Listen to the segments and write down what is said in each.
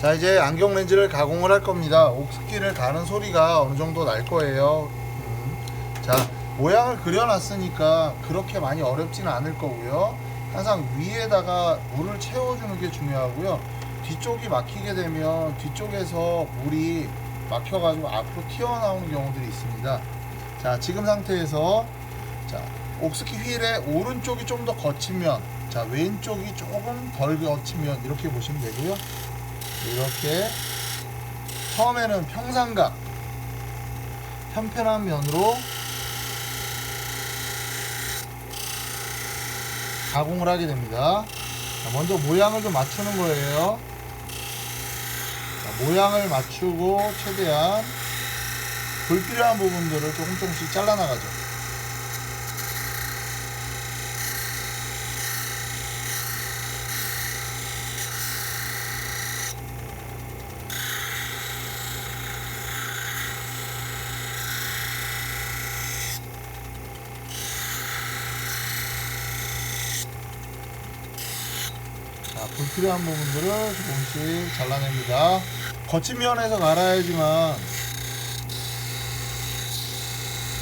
자, 이제 안경 렌즈를 가공을 할 겁니다. 옥스키를 가는 소리가 어느 정도 날 거예요. 자, 모양을 그려놨으니까 그렇게 많이 어렵지는 않을 거고요. 항상 위에다가 물을 채워주는 게 중요하고요. 뒤쪽이 막히게 되면 뒤쪽에서 물이 막혀가지고 앞으로 튀어나오는 경우들이 있습니다. 자, 지금 상태에서 자, 옥스키 휠의 오른쪽이 좀 더 거친 면, 자, 왼쪽이 조금 덜 거친 면, 이렇게 보시면 되고요. 이렇게 처음에는 평상각, 편편한 면으로 가공을 하게 됩니다. 자, 먼저 모양을 좀 맞추는 거예요. 자, 모양을 맞추고 최대한 불필요한 부분들을 조금씩 잘라 나가죠. 자, 불필요한 부분들을 조금씩 잘라냅니다. 거친 면에서 갈아야지만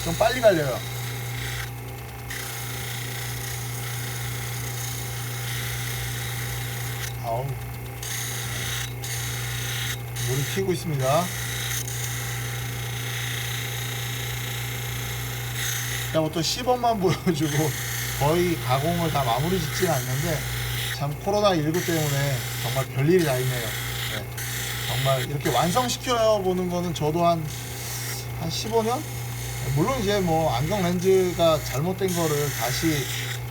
좀 빨리 갈려요. 아우, 물이 튀고 있습니다. 그다음부터 시범만 보여주고 거의 가공을 다 마무리 짓지는 않는데, 참 코로나19 때문에 정말 별일이 다 있네요. 네. 정말 이렇게 완성시켜 보는 거는 저도 한 15년? 물론 이제 뭐 안경 렌즈가 잘못된 거를 다시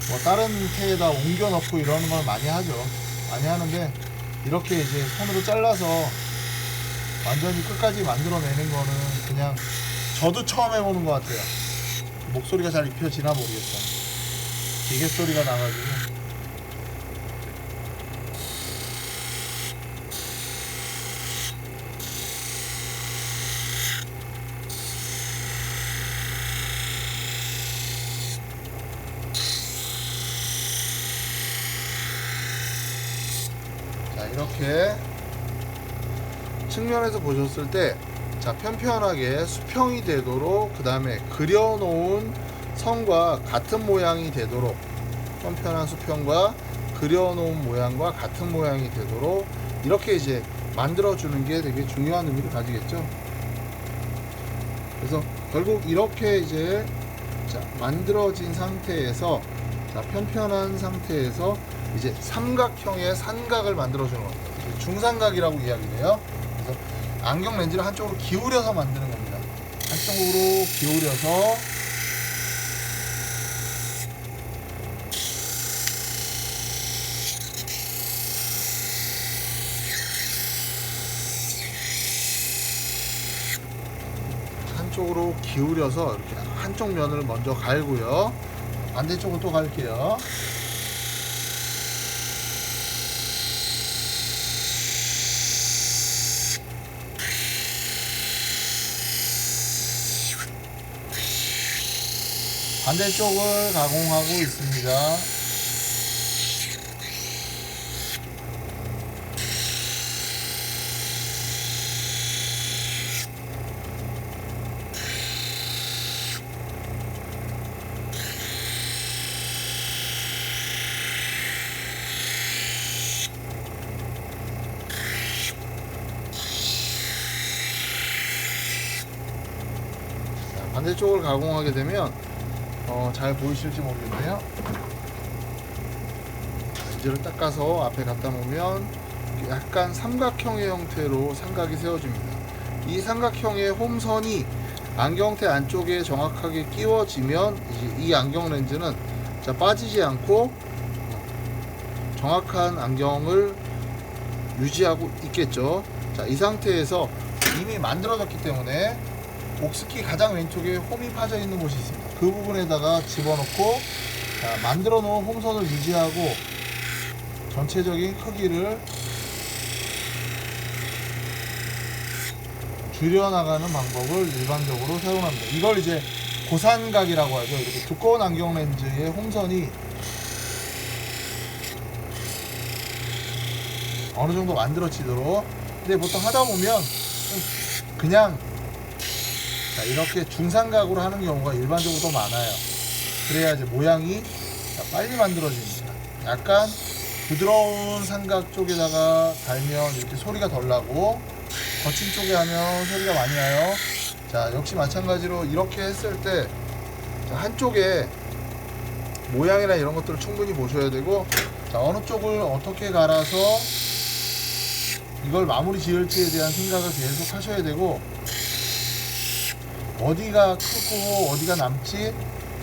뭐 다른 태에다 옮겨 넣고 이러는 걸 많이 하죠. 많이 하는데, 이렇게 이제 손으로 잘라서 완전히 끝까지 만들어내는 거는 그냥 저도 처음 해보는 것 같아요. 목소리가 잘 입혀지나 모르겠다. 기계 소리가 나가지고. 자, 이렇게 측면에서 보셨을 때, 자, 편편하게 수평이 되도록, 그 다음에 그려놓은 선과 같은 모양이 되도록, 편편한 수평과 그려놓은 모양과 같은 모양이 되도록 이렇게 이제 만들어주는 게 되게 중요한 의미를 가지겠죠. 그래서 결국 이렇게 이제 자, 만들어진 상태에서, 자, 편편한 상태에서 이제 삼각형의 산각을 만들어주는 겁니다. 중삼각이라고 이야기를 해요. 그래서 안경 렌즈를 한쪽으로 기울여서 만드는 겁니다. 한쪽으로 기울여서 한쪽으로 기울여서 이렇게 한쪽 면을 먼저 갈고요. 반대쪽은 또 갈게요. 반대쪽을 가공하고 있습니다. 자, 반대쪽을 가공하게 되면 잘 보이실지 모르겠네요. 렌즈를 닦아서 앞에 갖다 놓으면 약간 삼각형의 형태로 삼각이 세워집니다. 이 삼각형의 홈선이 안경테 안쪽에 정확하게 끼워지면 이제 이 안경 렌즈는 자, 빠지지 않고 정확한 안경을 유지하고 있겠죠. 자, 이 상태에서 이미 만들어졌기 때문에 옥스키 가장 왼쪽에 홈이 파져 있는 곳이 있습니다. 그 부분에다가 집어넣고, 자, 만들어 놓은 홈선을 유지하고 전체적인 크기를 줄여나가는 방법을 일반적으로 사용합니다. 이걸 이제 고산각이라고 하죠. 이렇게 두꺼운 안경 렌즈의 홈선이 어느 정도 만들어지도록 근데 보통 하다 보면 그냥 자, 이렇게 중삼각으로 하는 경우가 일반적으로 더 많아요. 그래야 이제 모양이 빨리 만들어집니다. 약간 부드러운 삼각 쪽에다가 달면 이렇게 소리가 덜 나고 거친 쪽에 하면 소리가 많이 나요. 자, 역시 마찬가지로 이렇게 했을 때 한쪽에 모양이나 이런 것들을 충분히 보셔야 되고, 자, 어느 쪽을 어떻게 갈아서 이걸 마무리 지을지에 대한 생각을 계속 하셔야 되고, 어디가 크고 어디가 남지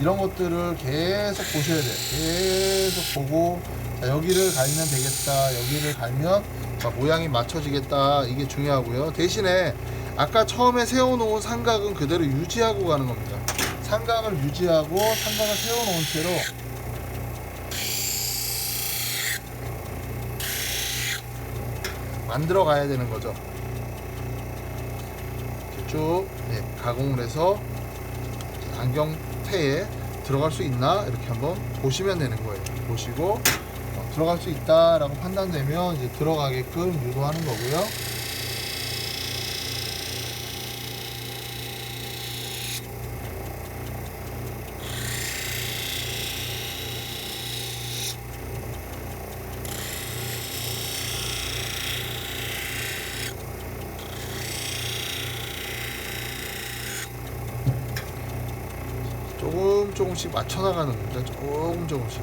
이런 것들을 계속 보셔야 돼요. 계속 보고, 자, 여기를 갈면 되겠다, 여기를 갈면 자, 모양이 맞춰지겠다, 이게 중요하고요. 대신에 아까 처음에 세워놓은 삼각은 그대로 유지하고 가는 겁니다. 삼각을 유지하고 삼각을 세워놓은 채로 만들어 가야 되는 거죠. 이렇게 쭉 가공을 해서 안경테에 들어갈 수 있나 이렇게 한번 보시면 되는 거예요. 보시고 들어갈 수 있다라고 판단되면 이제 들어가게끔 유도하는 거고요. 조금씩 맞춰나가는 겁니다. 조금씩.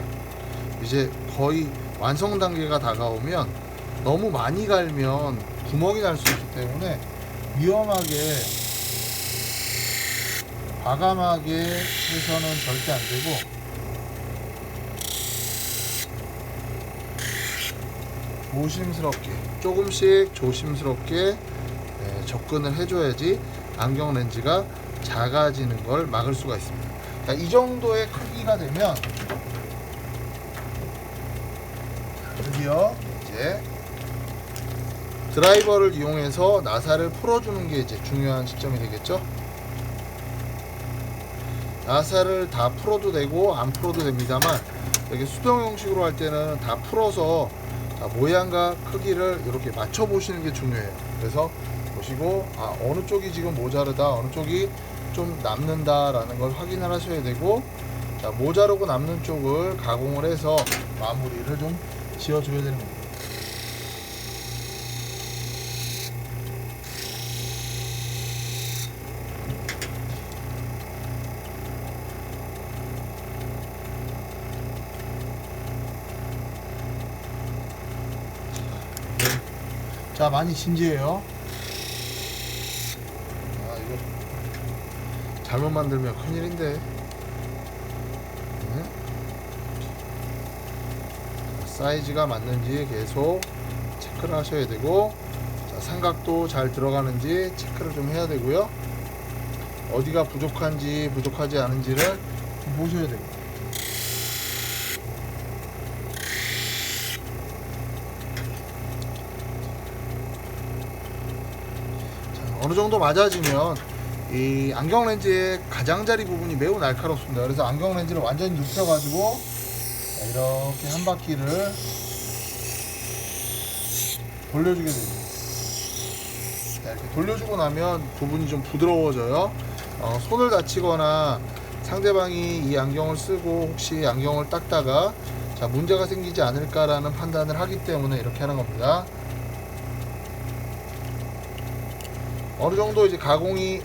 이제 거의 완성 단계가 다가오면 너무 많이 갈면 구멍이 날 수 있기 때문에 위험하게 과감하게 해서는 절대 안 되고, 조심스럽게 조금씩 조심스럽게 접근을 해줘야지 안경 렌즈가 작아지는 걸 막을 수가 있습니다. 자, 이 정도의 크기가 되면 드디어 이제 드라이버를 이용해서 나사를 풀어주는 게 이제 중요한 시점이 되겠죠. 나사를 다 풀어도 되고 안 풀어도 됩니다만, 이렇게 수동 형식으로 할 때는 다 풀어서 모양과 크기를 이렇게 맞춰 보시는 게 중요해요. 그래서 보시고 어느 쪽이 지금 모자르다, 어느 쪽이 좀 남는다 라는 걸 확인을 하셔야 되고, 자, 모자르고 남는 쪽을 가공을 해서 마무리를 좀 지어줘야 되는 겁니다. 자, 많이 진지해요. 이거 잘못 만들면 큰일인데. 사이즈가 맞는지 계속 체크를 하셔야 되고, 자, 삼각도 잘 들어가는지 체크를 좀 해야 되고요. 어디가 부족한지 부족하지 않은지를 좀 보셔야 되고. 자, 어느 정도 맞아지면 이 안경 렌즈의 가장자리 부분이 매우 날카롭습니다. 그래서 안경 렌즈를 완전히 눕혀 가지고 이렇게 한 바퀴를 돌려주게 됩니다. 이렇게 돌려주고 나면 부분이 좀 부드러워져요. 손을 다치거나 상대방이 이 안경을 쓰고 혹시 안경을 닦다가 자, 문제가 생기지 않을까라는 판단을 하기 때문에 이렇게 하는 겁니다. 어느 정도 이제 가공이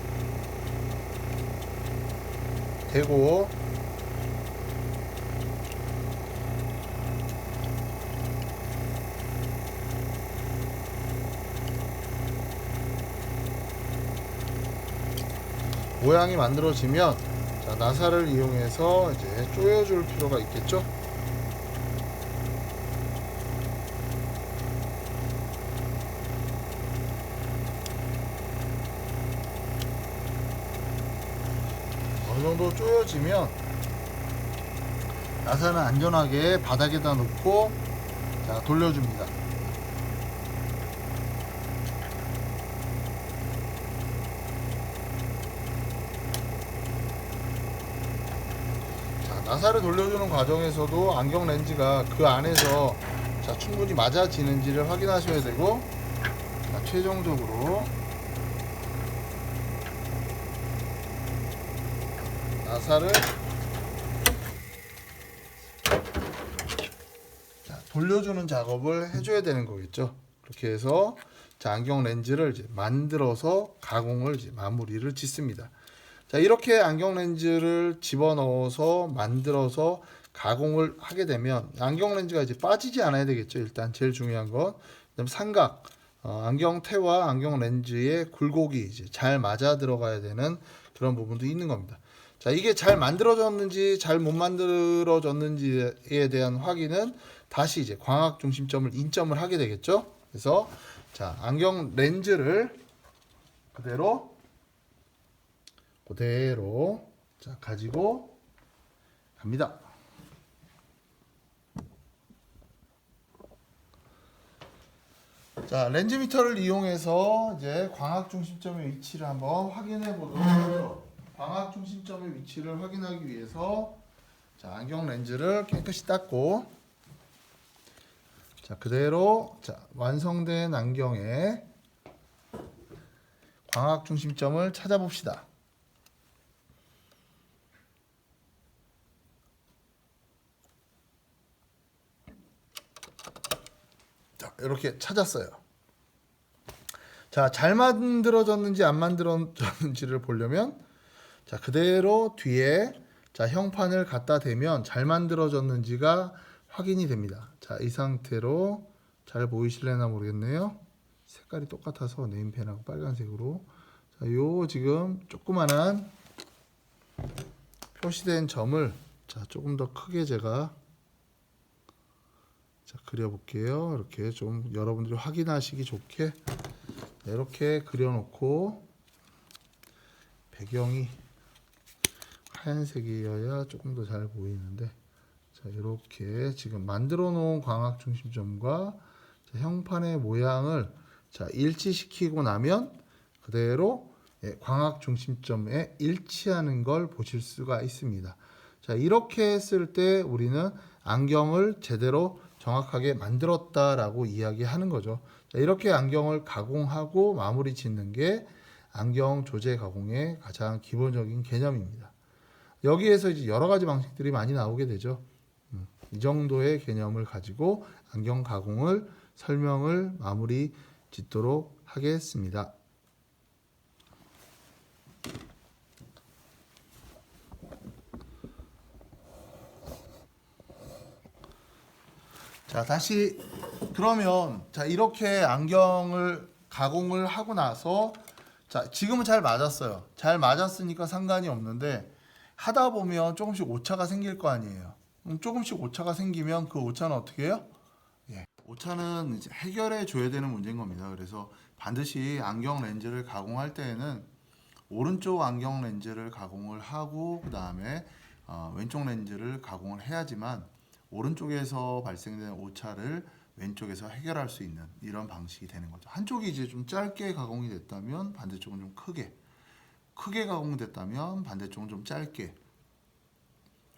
되고, 모양이 만들어지면 자, 나사를 이용해서 이제 조여줄 필요가 있겠죠. 어느 정도 조여지면 나사는 안전하게 바닥에다 놓고 자, 돌려줍니다. 나사를 돌려주는 과정에서도 안경 렌즈가 그 안에서 자, 충분히 맞아지는지를 확인하셔야 되고, 자, 최종적으로 나사를 돌려주는 작업을 해줘야 되는 거겠죠. 그렇게 해서 자, 안경 렌즈를 이제 만들어서 가공을 이제 마무리를 짓습니다. 자, 이렇게 안경 렌즈를 집어넣어서 만들어서 가공을 하게 되면 안경 렌즈가 이제 빠지지 않아야 되겠죠. 일단 제일 중요한 건 그다음 삼각 안경테와 안경 렌즈의 굴곡이 이제 잘 맞아 들어가야 되는 그런 부분도 있는 겁니다. 자, 이게 잘 만들어졌는지 잘 못 만들어졌는지에 대한 확인은 다시 이제 광학 중심점을 인점을 하게 되겠죠. 그래서 자, 안경 렌즈를 그대로 자, 가지고 갑니다. 자, 렌즈 미터를 이용해서 이제 광학 중심점의 위치를 한번 확인해 보도록 하죠. 광학 중심점의 위치를 확인하기 위해서 자, 안경 렌즈를 깨끗이 닦고 자, 그대로 자, 완성된 안경의 광학 중심점을 찾아봅시다. 자, 이렇게 찾았어요. 자, 잘 만들어졌는지 안 만들어졌는지를 보려면 자, 그대로 뒤에 자, 형판을 갖다 대면 잘 만들어졌는지가 확인이 됩니다. 자, 이 상태로 잘 보이실래나 모르겠네요. 색깔이 똑같아서 네임펜하고 빨간색으로 자, 요 지금 조그만한 표시된 점을 자, 조금 더 크게 제가 자, 그려볼게요. 이렇게 좀 여러분들이 확인하시기 좋게 이렇게 그려놓고 배경이 하얀색이어야 조금 더 잘 보이는데 자, 이렇게 지금 만들어 놓은 광학 중심점과 자, 형판의 모양을 자, 일치시키고 나면 그대로 예, 광학 중심점에 일치하는 걸 보실 수가 있습니다. 자, 이렇게 했을 때 우리는 안경을 제대로 정확하게 만들었다라고 이야기하는 거죠. 자, 이렇게 안경을 가공하고 마무리 짓는 게 안경 조제 가공의 가장 기본적인 개념입니다. 여기에서 이제 여러 가지 방식들이 많이 나오게 되죠. 이 정도의 개념을 가지고 안경 가공을 설명을 마무리 짓도록 하겠습니다. 자, 다시 그러면 자, 이렇게 안경을 가공을 하고 나서 자, 지금은 잘 맞았어요. 잘 맞았으니까 상관이 없는데 하다 보면 조금씩 오차가 생길 거 아니에요. 조금씩 오차가 생기면 그 오차는 어떻게 해요? 예. 오차는 이제 해결해 줘야 되는 문제인 겁니다. 그래서 반드시 안경 렌즈를 가공할 때에는 오른쪽 안경 렌즈를 가공을 하고 그 다음에 왼쪽 렌즈를 가공을 해야지만 오른쪽에서 발생되는 오차를 왼쪽에서 해결할 수 있는 이런 방식이 되는 거죠. 한쪽이 이제 좀 짧게 가공이 됐다면 반대쪽은 좀 크게 가공됐다면 반대쪽은 좀 짧게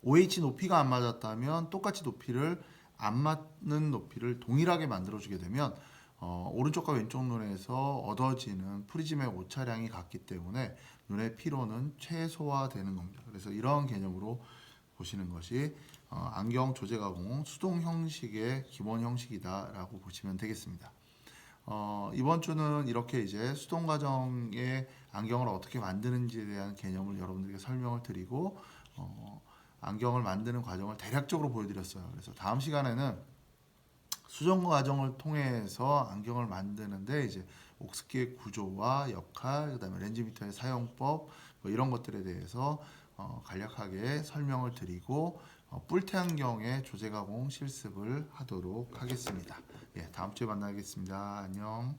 OH 높이가 안 맞았다면 똑같이 높이를 안 맞는 높이를 동일하게 만들어주게 되면 오른쪽과 왼쪽 눈에서 얻어지는 프리즘의 오차량이 같기 때문에 눈의 피로는 최소화되는 겁니다. 그래서 이런 개념으로 보시는 것이 안경 조제 가공 수동 형식의 기본 형식이다라고 보시면 되겠습니다. 이번 주는 이렇게 이제 수동 과정의 안경을 어떻게 만드는지에 대한 개념을 여러분들에게 설명을 드리고 안경을 만드는 과정을 대략적으로 보여드렸어요. 그래서 다음 시간에는 수정 과정을 통해서 안경을 만드는데 이제 옥스키의 구조와 역할, 그다음에 렌즈 미터의 사용법 뭐 이런 것들에 대해서 간략하게 설명을 드리고 뿔테 안경의 조제 가공 실습을 하도록 하겠습니다. 예, 다음 주에 만나겠습니다. 안녕.